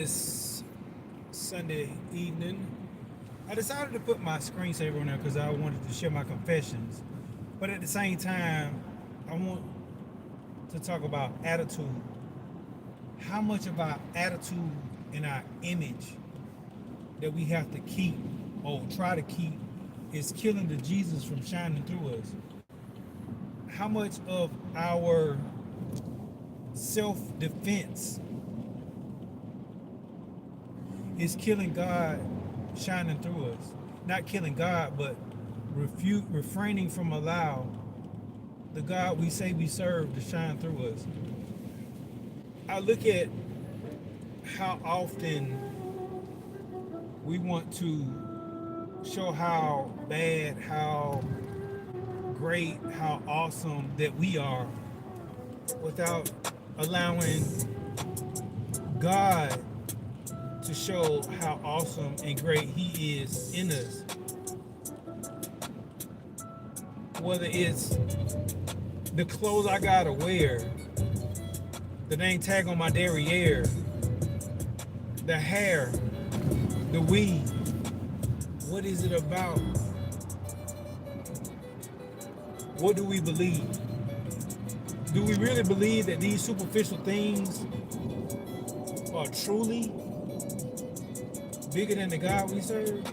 This Sunday evening, I decided to put my screensaver on there because I wanted to share my confessions. But at the same time, I want to talk about attitude. How much of our attitude and our image that we have to keep or try to keep is killing the Jesus from shining through us? How much of our self defense is killing God shining through us? Not killing God, but refraining from allow the God we say we serve to shine through us. I look at how often we want to show how bad, how great, how awesome that we are without allowing God to show how awesome and great He is in us. Whether it's the clothes I gotta wear, the name tag on my derriere, the hair, the weave. What is it about? What do we believe? Do we really believe that these superficial things are truly bigger than the God we serve?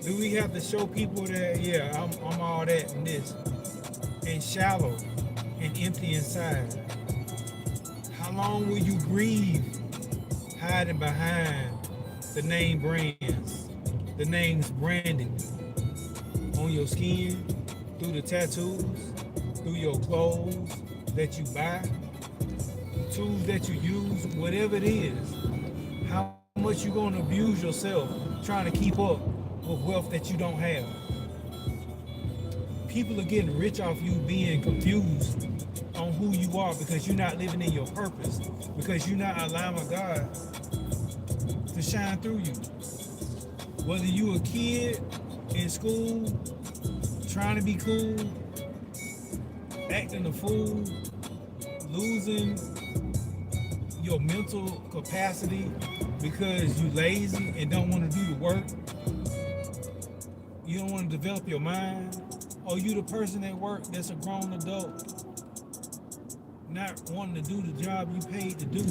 Do we have to show people that, yeah, I'm all that and this, and shallow and empty inside? How long will you grieve hiding behind the name brands, the name's branding on your skin, through the tattoos, through your clothes that you buy, tools that you use, whatever it is? How much you gonna abuse yourself trying to keep up with wealth that you don't have? People are getting rich off you being confused on who you are because you're not living in your purpose, because you're not allowing God to shine through you. Whether you a kid in school trying to be cool, acting a fool, losing your mental capacity because you lazy and don't want to do the work, you don't want to develop your mind, or you the person at work that's a grown adult not wanting to do the job you paid to do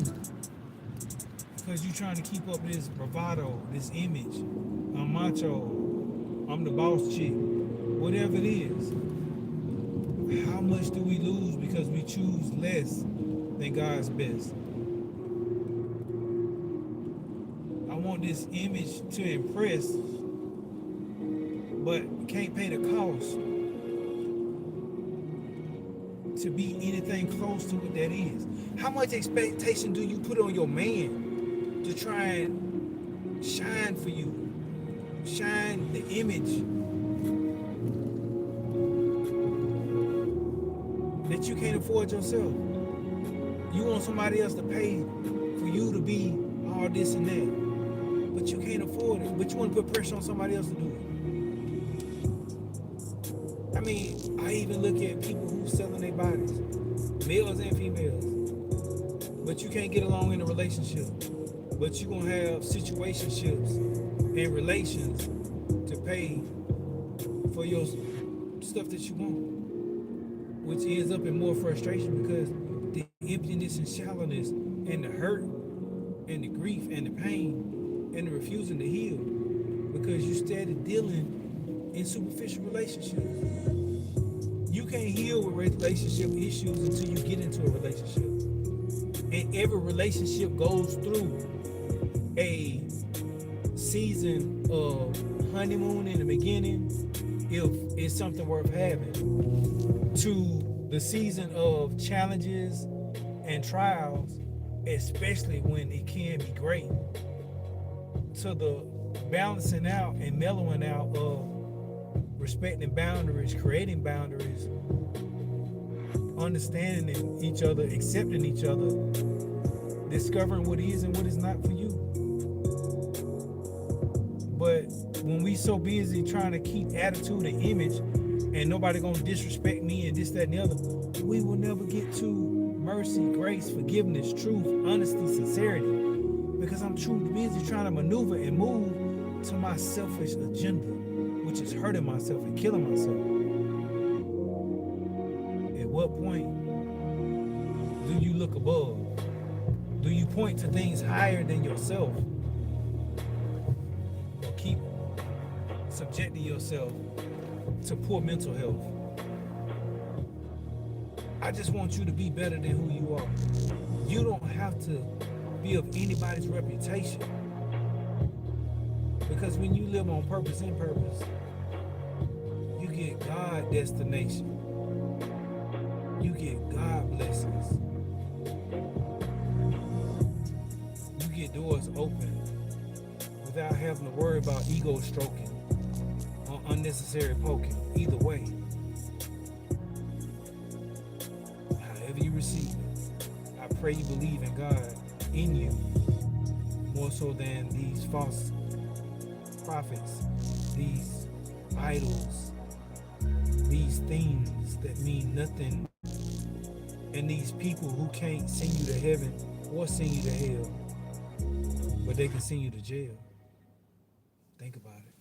because you're trying to keep up this bravado, this image. I'm macho, I'm the boss chick, whatever it is. How much do we lose because we choose less than God's best? I want this image to impress, but can't pay the cost to be anything close to what that is. How much expectation do you put on your man to try and shine for you? Shine the image that you can't afford yourself. You want somebody else to pay for you to be all this and that, but you can't afford it. But you want to put pressure on somebody else to do it. I mean, I even look at people who selling their bodies, males and females, but you can't get along in a relationship. But you're gonna have situationships and relations to pay for your stuff that you want, which ends up in more frustration because the emptiness and shallowness and the hurt and the grief and the pain and the refusing to heal because you started dealing in superficial relationships. You can't heal with relationship issues until you get into a relationship. And every relationship goes through a season of honeymoon in the beginning, if it's something worth having, to the season of challenges and trials, especially when it can be great, to the balancing out and mellowing out of respecting boundaries, creating boundaries, understanding each other, accepting each other, discovering what is and what is not for you. But when we so busy trying to keep attitude and image and nobody gonna disrespect me and this, that, and the other, we will never get to mercy, grace, forgiveness, truth, honesty, sincerity. because I'm too busy trying to maneuver and move to my selfish agenda, which is hurting myself and killing myself. At what point do you look above? Do you point to things higher than yourself? Or keep subjecting yourself to poor mental health? I just want you to be better than who you are. You don't have to be of anybody's reputation. Because when you live on purpose and purpose, you get God destination. You get God blessings. You get doors open without having to worry about ego stroking or unnecessary poking. Either way, however you receive it, I pray you believe in God in you more so than these false prophets, these idols, these things that mean nothing, and these people who can't send you to heaven or send you to hell, but they can send you to jail. Think about it.